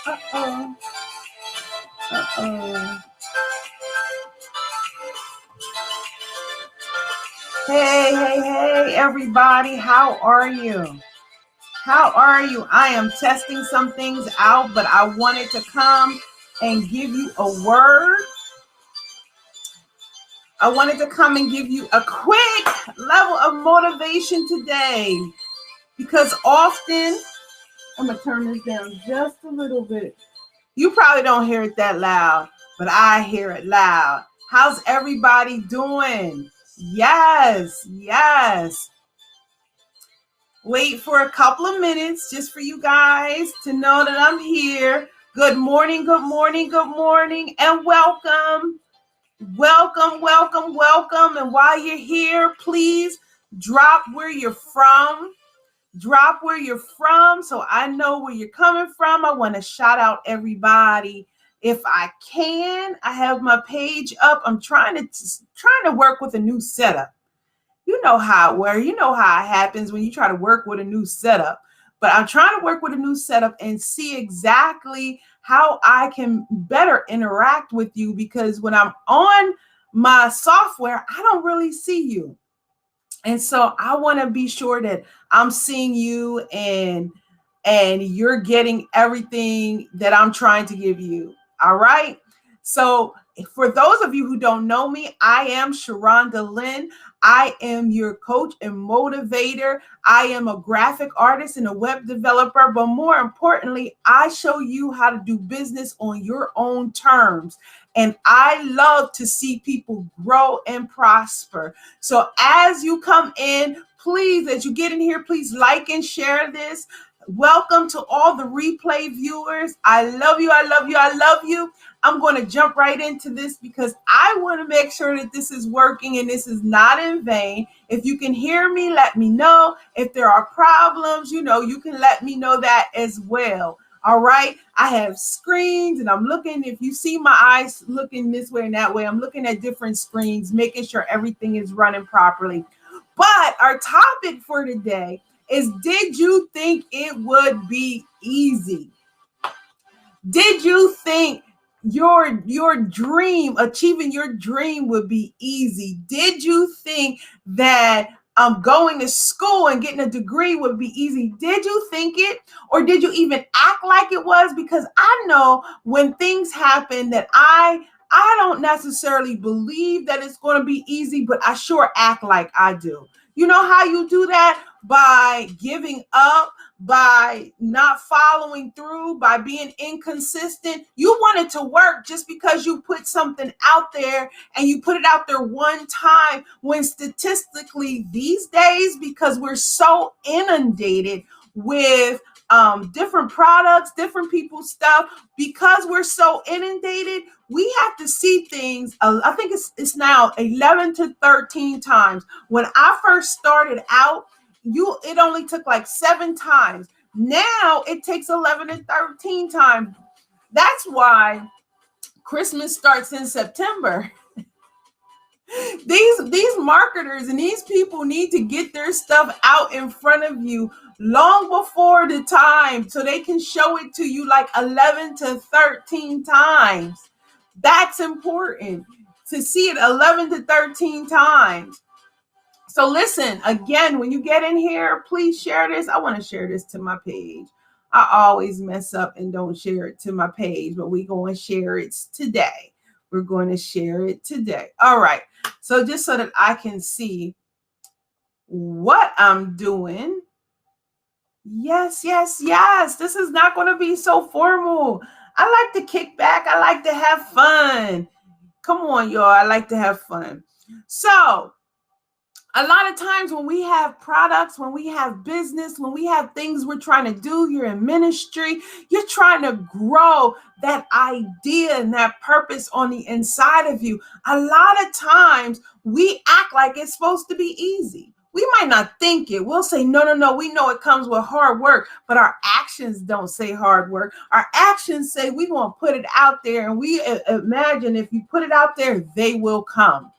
Uh-oh. Uh-oh. Hey, everybody. How are you? How are you? I am testing some things out, but I wanted to come and give you a word. I wanted to come and give you a quick level of motivation today because often, I'm going to turn this down just a little bit. You probably don't hear it that loud, but I hear it loud. How's everybody doing? Yes. Wait for a couple of minutes just for you guys to know that I'm here. Good morning, and welcome. Welcome. And while you're here, please drop where you're from. So I know where you're coming from. I want to shout out everybody. If I can, I have my page up. I'm trying to work with a new setup. You know how it works. You know how it happens when you try to work with a new setup. But I'm trying to work with a new setup and see exactly how I can better interact with you, because when I'm on my software, I don't really see you. And so I want to be sure that I'm seeing you and you're getting everything that I'm trying to give you. All right. So for those of you who don't know me, I am Sharonda Lynn. I am your coach and motivator. I am a graphic artist and a web developer, but more importantly, I show you how to do business on your own terms. And I love to see people grow and prosper. So as you come in, please, as you get in here, please like and share this. Welcome to all the replay viewers. I love you. I'm going to jump right into this because I want to make sure that this is working and this is not in vain. If you can hear me, let me know. If there are problems, you can let me know that as well. All right. I have screens and I'm looking. If you see my eyes looking this way and that way, I'm looking at different screens, making sure everything is running properly. But our topic for today is, did you think it would be easy? Did you think your dream, achieving your dream, would be easy? Did you think that going to school and getting a degree would be easy? Did you think it, or did you even act like it was? Because I know when things happen that I don't necessarily believe that it's going to be easy, but I sure act like I do. You know how you do that? By giving up, by not following through, by being inconsistent. You want it to work just because you put something out there and you put it out there one time, when statistically these days, because we're so inundated with different products, different people's stuff, because we're so inundated, we have to see things. I think it's now 11 to 13 times. When I first started out, it only took like 7 times. Now it takes 11 and 13 times. That's why Christmas starts in September. These marketers and these people need to get their stuff out in front of you long before the time, so they can show it to you like 11 to 13 times. That's important, to see it 11 to 13 times. So listen, again, when you get in here, please share this. I want to share this to my page. I always mess up and don't share it to my page, but we're going to share it today. We're going to share it today. All right. So just so that I can see what I'm doing. Yes. This is not going to be so formal. I like to kick back. I like to have fun. Come on, y'all. I like to have fun. So a lot of times when we have products, when we have business, when we have things we're trying to do, you're in ministry, you're trying to grow that idea and that purpose on the inside of you. A lot of times we act like it's supposed to be easy. We might not think it. We'll say, no. We know it comes with hard work, but our actions don't say hard work. Our actions say we're going to put it out there, and we imagine if you put it out there, they will come.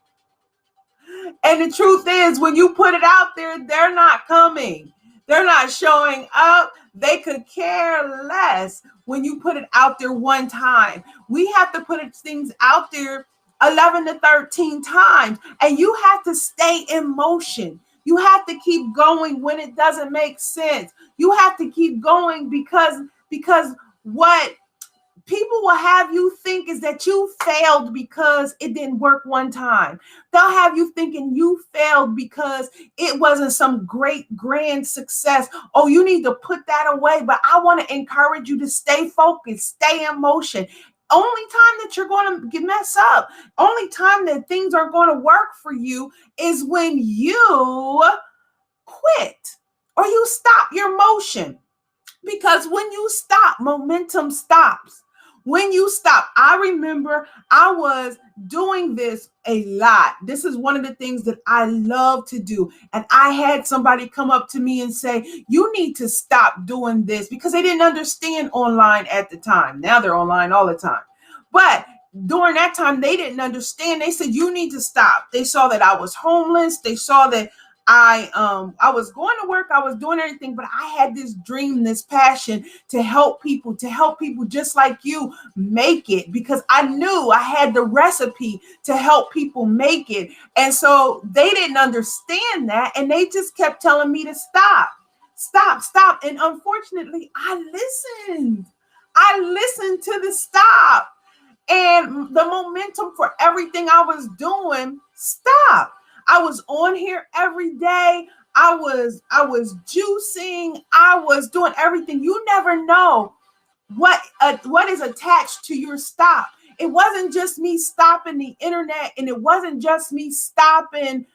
And the truth is, when you put it out there, they're not coming. They're not showing up. They could care less when you put it out there one time. We have to put things out there 11 to 13 times, and you have to stay in motion. You have to keep going when it doesn't make sense. You have to keep going because what people will have you think is that you failed because it didn't work one time. They'll have you thinking you failed because it wasn't some great grand success. Oh, you need to put that away. But I want to encourage you to stay focused, stay in motion. Only time that you're going to mess up, only time that things are going to work for you is when you quit or you stop your motion. Because when you stop, momentum stops. When you stop, I remember I was doing this a lot. This is one of the things that I love to do. And I had somebody come up to me and say, you need to stop doing this, because they didn't understand online at the time. Now they're online all the time. But during that time, they didn't understand. They said, you need to stop. They saw that I was homeless. They saw that I was going to work, I was doing everything, but I had this dream, this passion to help people just like you make it, because I knew I had the recipe to help people make it. And so they didn't understand that, and they just kept telling me to stop. And unfortunately, I listened to the stop, and the momentum for everything I was doing stopped. I was on here every day. I was juicing. I was doing everything. You never know what is attached to your stop. It wasn't just me stopping the internet, and it wasn't just me stopping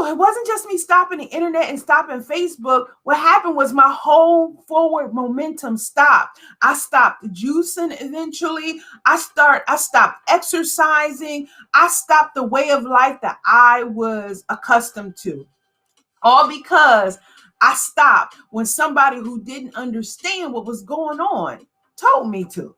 it wasn't just me stopping the internet and stopping Facebook. What happened was my whole forward momentum stopped. I stopped juicing eventually. I stopped exercising. I stopped the way of life that I was accustomed to. All because I stopped when somebody who didn't understand what was going on told me to.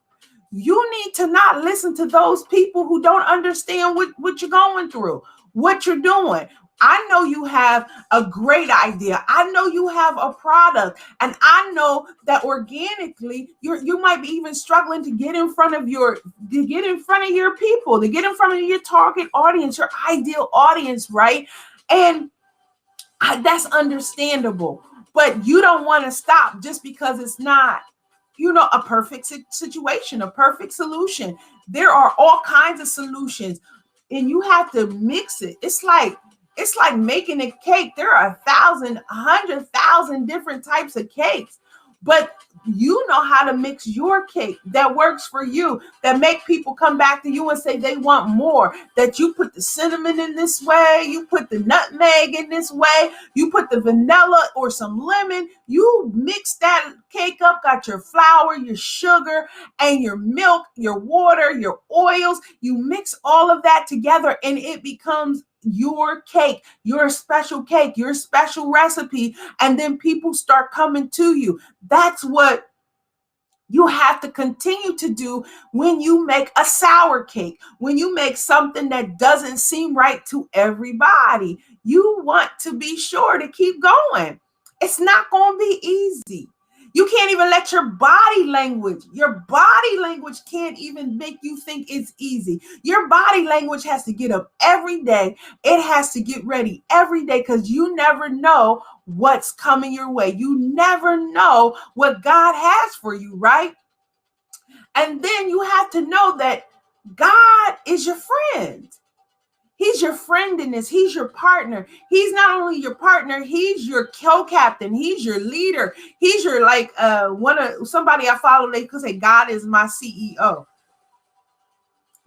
You need to not listen to those people who don't understand what you're going through, what you're doing. I know you have a great idea. I know you have a product, and I know that organically you might be even struggling to get in front of your people, to get in front of your target audience, your ideal audience, right? And that's understandable, but you don't want to stop just because it's not, a perfect situation, a perfect solution. There are all kinds of solutions, and you have to mix it. It's like making a cake. There are 100,000 different types of cakes, but you know how to mix your cake that works for you, that make people come back to you and say they want more, that you put the cinnamon in this way, you put the nutmeg in this way, you put the vanilla or some lemon, you mix that cake up, got your flour, your sugar, and your milk, your water, your oils, you mix all of that together, and it becomes your cake, your special recipe, and then people start coming to you. That's what you have to continue to do when you make a sour cake, when you make something that doesn't seem right to everybody. You want to be sure to keep going. It's not going to be easy. You can't even let your body language can't even make you think it's easy. Your body language has to get up every day. It has to get ready every day, because you never know what's coming your way. You never know what God has for you, right? And then you have to know that God is your friend. He's your friend in this. He's your partner. He's not only your partner, he's your co-captain. He's your leader. He's your somebody I follow, they could say, God is my CEO.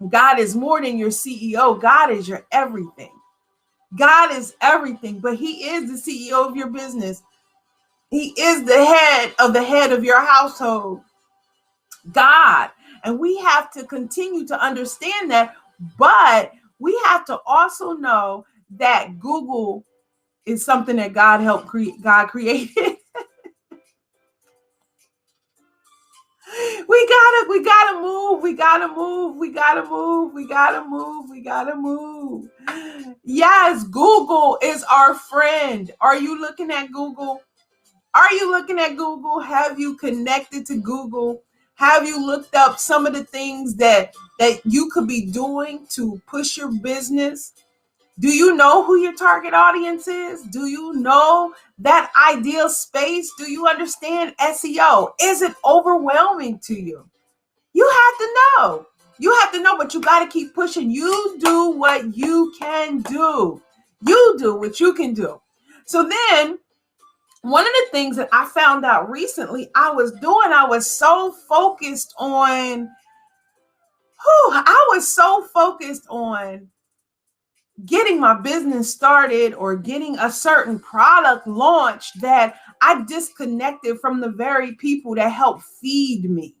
God is more than your CEO. God is your everything. God is everything, but he is the CEO of your business. He is the head of your household. God. And we have to continue to understand that, but we have to also know that Google is something that God created. We gotta move. Yes, Google is our friend. Are you looking at Google? Are you looking at Google? Have you connected to Google? Have you looked up some of the things that you could be doing to push your business? Do you know who your target audience is? Do you know that ideal space? Do you understand SEO? Is it overwhelming to you? You have to know. You have to know, but you got to keep pushing. You do what you can do. You do what you can do. So then, one of the things that I found out recently I was so focused on, getting my business started or getting a certain product launched that I disconnected from the very people that help feed me.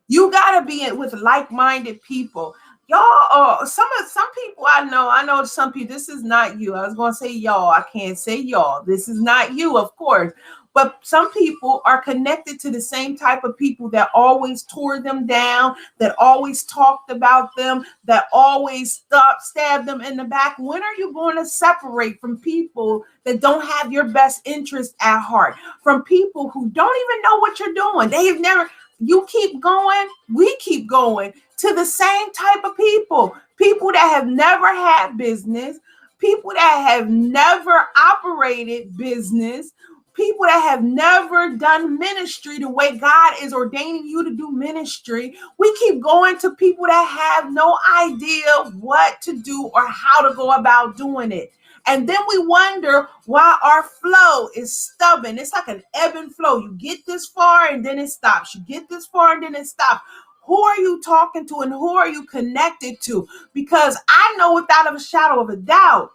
You gotta be with like-minded people. Y'all, some people I know some people, this is not you. I was gonna say y'all, I can't say y'all. This is not you, of course. But some people are connected to the same type of people that always tore them down, that always talked about them, that always stabbed them in the back. When are you going to separate from people that don't have your best interest at heart? From people who don't even know what you're doing? They've never. You keep going, we keep going to the same type of people that have never had business, people that have never operated business, people that have never done ministry the way God is ordaining you to do ministry. We keep going to people that have no idea what to do or how to go about doing it. And then we wonder why our flow is stubborn. It's like an ebb and flow. You get this far and then it stops. You get this far and then it stops. Who are you talking to and who are you connected to? Because I know without a shadow of a doubt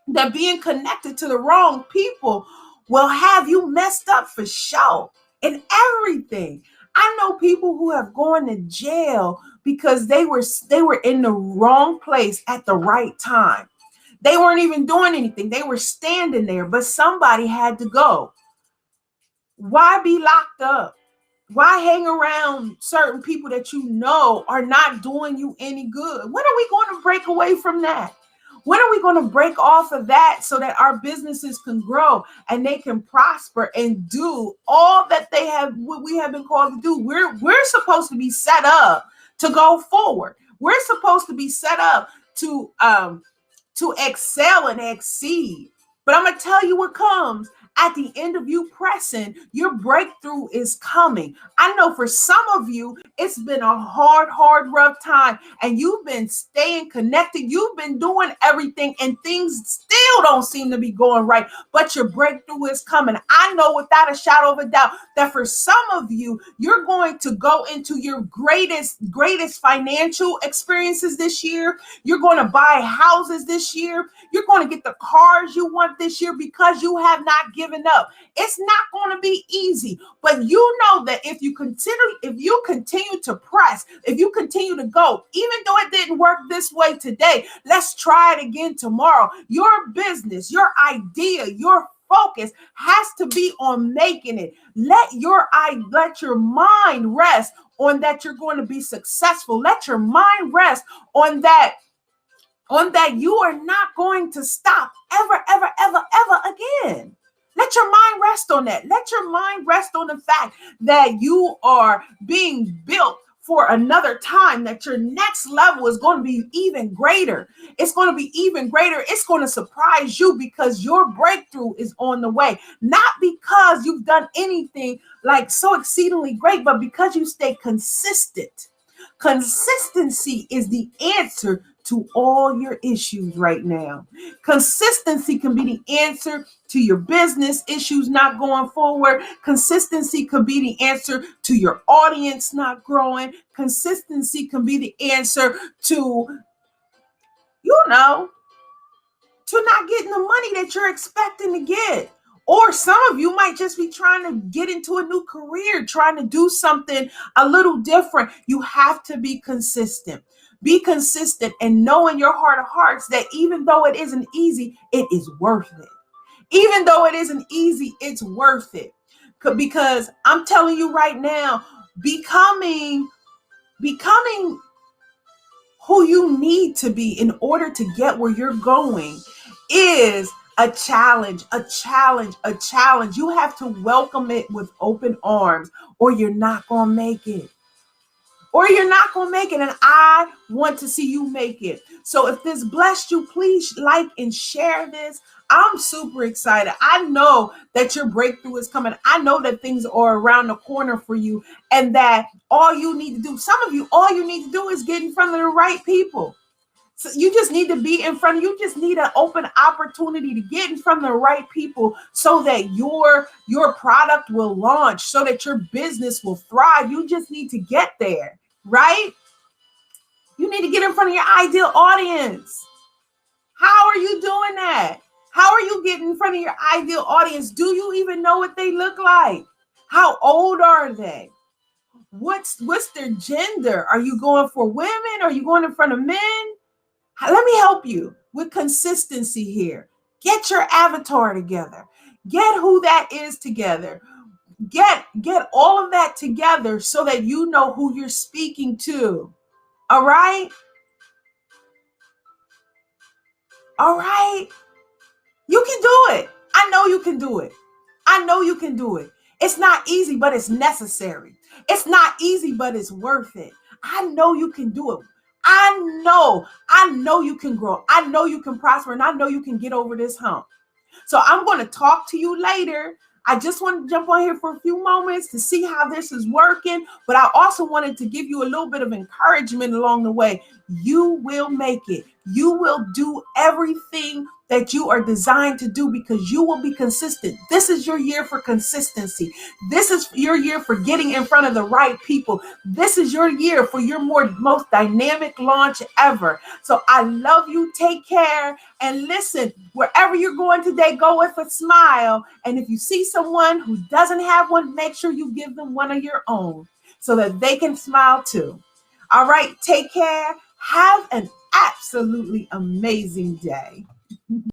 that being connected to the wrong people will have you messed up for sure in everything. I know people who have gone to jail because they were in the wrong place at the right time. They weren't even doing anything. They were standing there, but somebody had to go. Why be locked up? Why hang around certain people that you know are not doing you any good? When are we going to break away from that? When are we going to break off of that so that our businesses can grow and they can prosper and do all that what we have been called to do? We're supposed to be set up to go forward. We're supposed to be set up to excel and exceed. But I'm going to tell you what comes at the end of you pressing. Your breakthrough is coming. I know for some of you, it's been a hard, rough time, and you've been staying connected. You've been doing everything, and things still don't seem to be going right, but your breakthrough is coming. I know without a shadow of a doubt that for some of you, you're going to go into your greatest financial experiences this year. You're going to buy houses this year. You're going to get the cars you want this year because you have not given up. It's not going to be easy, but you know that if you continue to press, if you continue to go, even though it didn't work this way today, let's try it again tomorrow. Your business, your idea, your focus has to be on making it. Let your mind rest on that you're going to be successful. Let your mind rest on that you are not going to stop ever again. Let your mind rest on that. Let your mind rest on the fact that you are being built for another time, that your next level is going to be even greater. It's going to be even greater. It's going to surprise you because your breakthrough is on the way. Not because you've done anything like so exceedingly great, but because you stay consistent. Consistency is the answer to all your issues right now. Consistency can be the answer to your business issues not going forward. Consistency could be the answer to your audience not growing. Consistency can be the answer to, to not getting the money that you're expecting to get. Or some of you might just be trying to get into a new career, trying to do something a little different. You have to be consistent. Be consistent and know in your heart of hearts that even though it isn't easy, it is worth it. Even though it isn't easy, it's worth it. Because I'm telling you right now, becoming who you need to be in order to get where you're going is a challenge, a challenge, a challenge. You have to welcome it with open arms, or you're not going to make it. Or you're not going to make it. And I want to see you make it. So if this blessed you, please like and share this. I'm super excited. I know that your breakthrough is coming. I know that things are around the corner for you, and that all you need to do, some of you, all you need to do is get in front of the right people. So you just need to be in front of, you just need an open opportunity to get in front of the right people so that your product will launch, so that your business will thrive. You just need to get there, right? You need to get in front of your ideal audience. How are you doing that? How are you getting in front of your ideal audience? Do you even know what they look like? How old are they? What's their gender? Are you going for women? Are you going in front of men? Let me help you with consistency here. Get your avatar together. Get who that is together. Get all of that together so that you know who you're speaking to. All right? All right? You can do it. I know you can do it. I know you can do it. It's not easy, but it's necessary. It's not easy, but it's worth it. I know you can do it. I know you can grow. I know you can prosper, and I know you can get over this hump. So I'm going to talk to you later. I just want to jump on here for a few moments to see how this is working, but I also wanted to give you a little bit of encouragement along the way. You will make it. You will do everything that you are designed to do because you will be consistent. This is your year for consistency. This is your year for getting in front of the right people. This is your year for your most dynamic launch ever. So I love you. Take care. And listen, wherever you're going today, go with a smile. And if you see someone who doesn't have one, make sure you give them one of your own so that they can smile too. All right. Take care. Have an absolutely amazing day.